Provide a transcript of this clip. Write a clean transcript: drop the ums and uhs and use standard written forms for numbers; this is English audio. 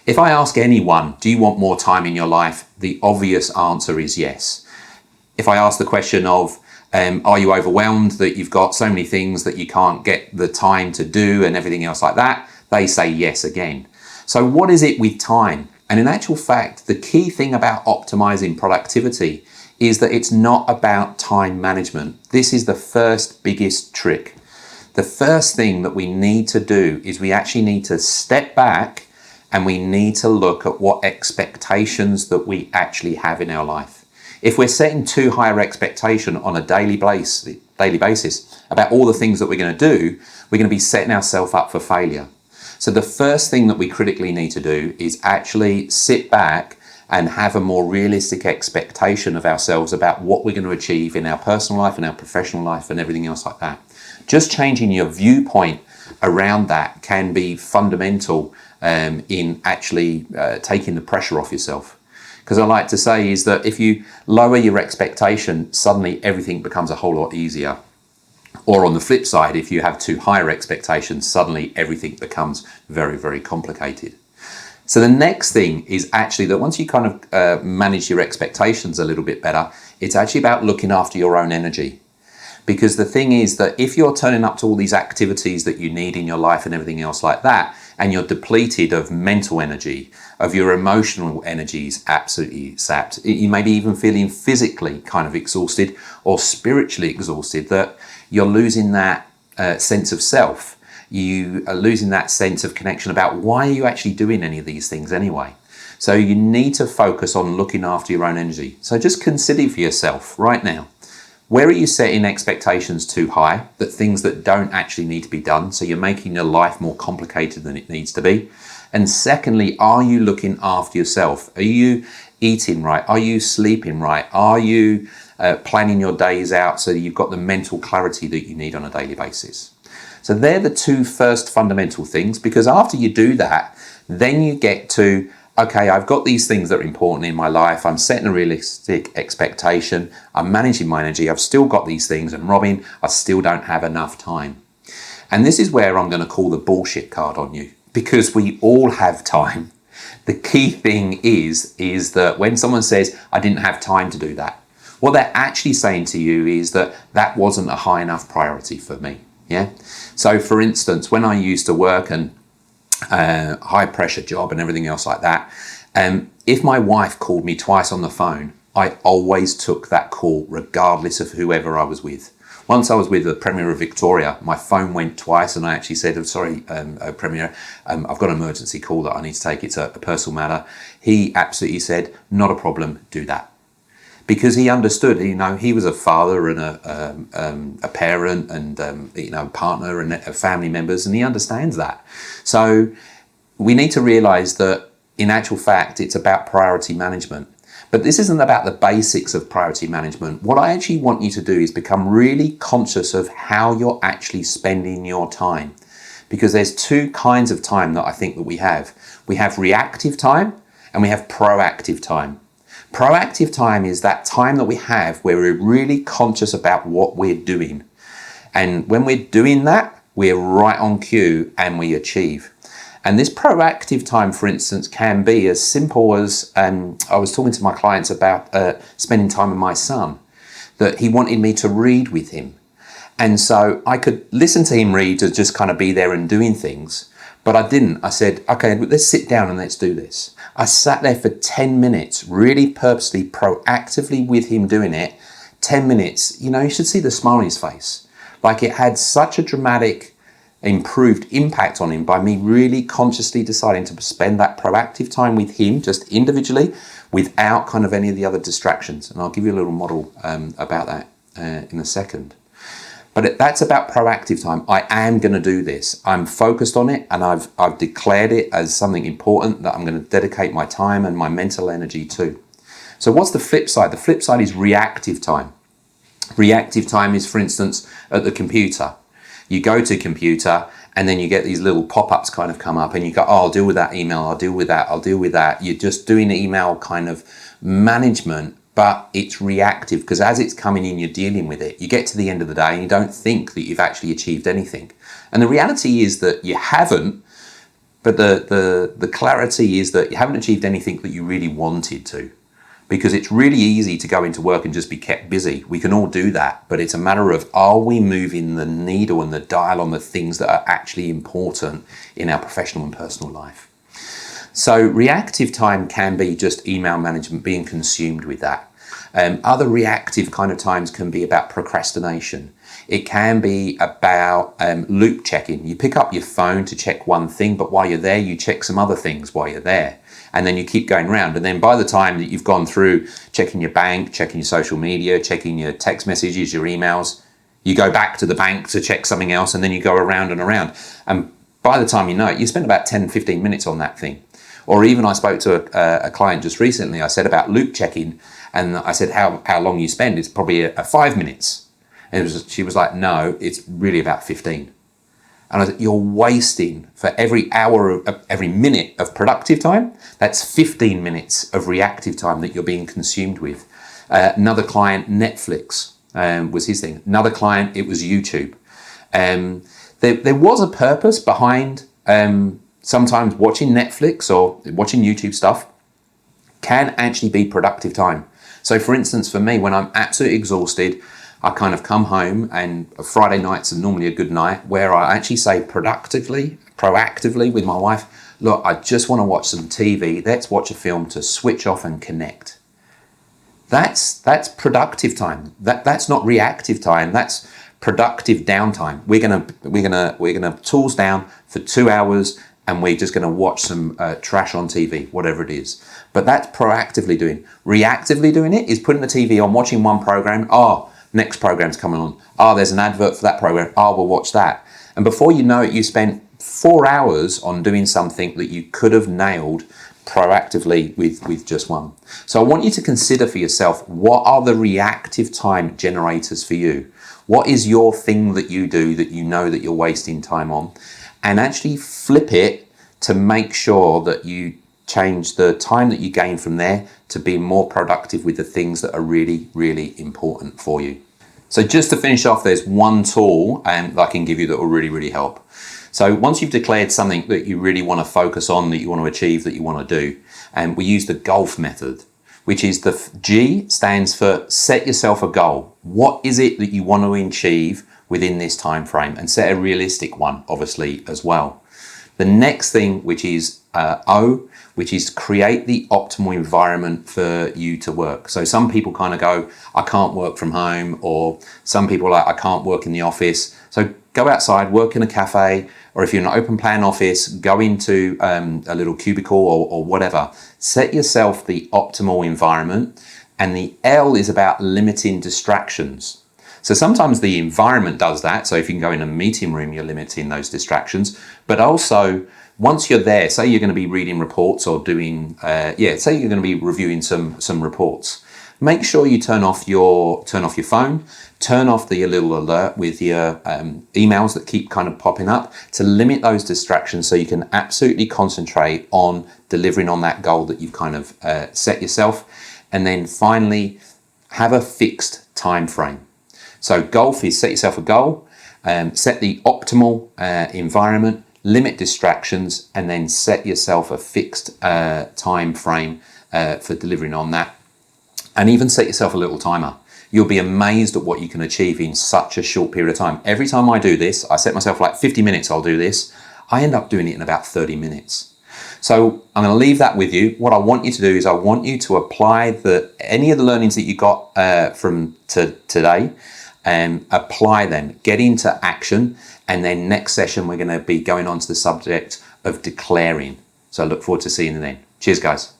If I ask anyone, do you want more time in your life? The obvious answer is yes. If I ask the question of, are you overwhelmed that you've got so many things that you can't get the time to do and everything else like that? They say yes again. So what is it with time? And in actual fact, the key thing about optimizing productivity is that it's not about time management. This is the first biggest trick. The first thing that we need to do is we actually need to step back and we need to look at what expectations that we actually have in our life. If we're setting too high an expectation on a daily basis about all the things that we're going to do, we're going to be setting ourselves up for failure. So the first thing that we critically need to do is actually sit back and have a more realistic expectation of ourselves about what we're going to achieve in our personal life and our professional life and everything else like that. Just changing your viewpoint around that can be fundamental in actually taking the pressure off yourself. Because I like to say is that if you lower your expectation, suddenly everything becomes a whole lot easier. Or on the flip side, if you have too higher expectations, suddenly everything becomes very, very complicated. So the next thing is actually that once you kind of manage your expectations a little bit better, it's actually about looking after your own energy. Because the thing is that if you're turning up to all these activities that you need in your life and everything else like that, and you're depleted of mental energy, of your emotional energies absolutely sapped, you may be even feeling physically kind of exhausted or spiritually exhausted, that you're losing that sense of self. You are losing that sense of connection about why are you actually doing any of these things anyway. So you need to focus on looking after your own energy. So just consider for yourself right now, where are you setting expectations too high, that things that don't actually need to be done, so you're making your life more complicated than it needs to be? And secondly, are you looking after yourself? Are you eating right? Are you sleeping right? Are you planning your days out so that you've got the mental clarity that you need on a daily basis? So they're the two first fundamental things, because after you do that, then you get to, okay, I've got these things that are important in my life. I'm setting a realistic expectation. I'm managing my energy. I've still got these things. And Robin, I still don't have enough time. And this is where I'm going to call the bullshit card on you, because we all have time. The key thing is that when someone says, I didn't have time to do that, what they're actually saying to you is that that wasn't a high enough priority for me. Yeah. So for instance, when I used to work and high pressure job and everything else like that, if my wife called me twice on the phone, I always took that call regardless of whoever I was with. Once I was with the Premier of Victoria, my phone went twice and I actually said, I'm sorry, Premier, I've got an emergency call that I need to take. It's a personal matter. He absolutely said, not a problem, do that. Because he understood, he was a father and a parent and, partner and family members, and he understands that. So we need to realize that in actual fact, it's about priority management. But this isn't about the basics of priority management. What I actually want you to do is become really conscious of how you're actually spending your time. Because there's two kinds of time that I think that we have. We have reactive time and we have proactive time. Proactive time is that time that we have where we're really conscious about what we're doing. And when we're doing that, we're right on cue and we achieve. And this proactive time, for instance, can be as simple as, I was talking to my clients about spending time with my son, that he wanted me to read with him. And so I could listen to him read to just kind of be there and doing things. But I didn't. I said, okay, let's sit down and let's do this. I sat there for 10 minutes, really purposely, proactively with him doing it. 10 minutes, you should see the smile on his face. Like it had such a dramatic, improved impact on him by me really consciously deciding to spend that proactive time with him, just individually, without kind of any of the other distractions. And I'll give you a little model about that in a second. But that's about proactive time. I am going to do this. I'm focused on it and I've declared it as something important that I'm going to dedicate my time and my mental energy to. So what's the flip side? The flip side is reactive time. Reactive time is, for instance, at the computer. You go to computer and then you get these little pop-ups kind of come up and you go, oh, I'll deal with that email. I'll deal with that. I'll deal with that. You're just doing email kind of management. But it's reactive because as it's coming in, you're dealing with it. You get to the end of the day and you don't think that you've actually achieved anything. And the reality is that you haven't, But the clarity is that you haven't achieved anything that you really wanted to, because it's really easy to go into work and just be kept busy. We can all do that, but it's a matter of, are we moving the needle and the dial on the things that are actually important in our professional and personal life? So reactive time can be just email management, being consumed with that. Other reactive kind of times can be about procrastination. It can be about loop checking. You pick up your phone to check one thing, but while you're there, you check some other things while you're there. And then you keep going around. And then by the time that you've gone through checking your bank, checking your social media, checking your text messages, your emails, you go back to the bank to check something else, and then you go around and around. And by the time you know it, you spend about 10, 15 minutes on that thing. Or even I spoke to a client just recently, I said about loop checking, and I said, how long you spend? It's probably a 5 minutes. And she was like, no, it's really about 15. And I said, you're wasting, for every hour, every minute of productive time, that's 15 minutes of reactive time that you're being consumed with. Another client, Netflix was his thing. Another client, it was YouTube. There was a purpose behind sometimes watching Netflix or watching YouTube stuff can actually be productive time. So for instance, for me, when I'm absolutely exhausted, I kind of come home, and Friday nights are normally a good night where I actually say proactively with my wife, look, I just want to watch some TV. Let's watch a film to switch off and connect. That's productive time. That's not reactive time. That's productive downtime. We're gonna tools down for 2 hours, and we're just gonna watch some trash on TV, whatever it is. But that's proactively doing. Reactively doing it is putting the TV on, watching one program. Oh, next program's coming on. Oh, there's an advert for that program. Oh, we'll watch that. And before you know it, you spent 4 hours on doing something that you could have nailed proactively with just one. So I want you to consider for yourself, what are the reactive time generators for you? What is your thing that you do that you know that you're wasting time on? And actually flip it to make sure that you change the time that you gain from there to be more productive with the things that are really, really important for you. So just to finish off, there's one tool that I can give you that will really, really help. So once you've declared something that you really want to focus on, that you want to achieve, that you want to do, and we use the GOLF method, which is the G stands for set yourself a goal. What is it that you want to achieve within this time frame? And set a realistic one, obviously, as well. The next thing, which is O, which is create the optimal environment for you to work. So some people kind of go, I can't work from home, or some people are like, I can't work in the office. So go outside, work in a cafe, or if you're in an open plan office, go into a little cubicle or whatever. Set yourself the optimal environment. And the L is about limiting distractions. So sometimes the environment does that. So if you can go in a meeting room, you're limiting those distractions. But also, once you're there, say you're going to be reading reports or doing, say you're going to be reviewing some reports. Make sure you turn off your phone, turn off the little alert with your emails that keep kind of popping up, to limit those distractions so you can absolutely concentrate on delivering on that goal that you've kind of set yourself. And then finally, have a fixed time frame. So GOLF is set yourself a goal, set the optimal environment, limit distractions, and then set yourself a fixed time frame for delivering on that. And even set yourself a little timer. You'll be amazed at what you can achieve in such a short period of time. Every time I do this, I set myself like 50 minutes, I'll do this. I end up doing it in about 30 minutes. So I'm going to leave that with you. What I want you to do is I want you to apply any of the learnings that you got from today, and apply them, get into action. And then next session, we're going to be going on to the subject of declaring. So I look forward to seeing you then. Cheers, guys.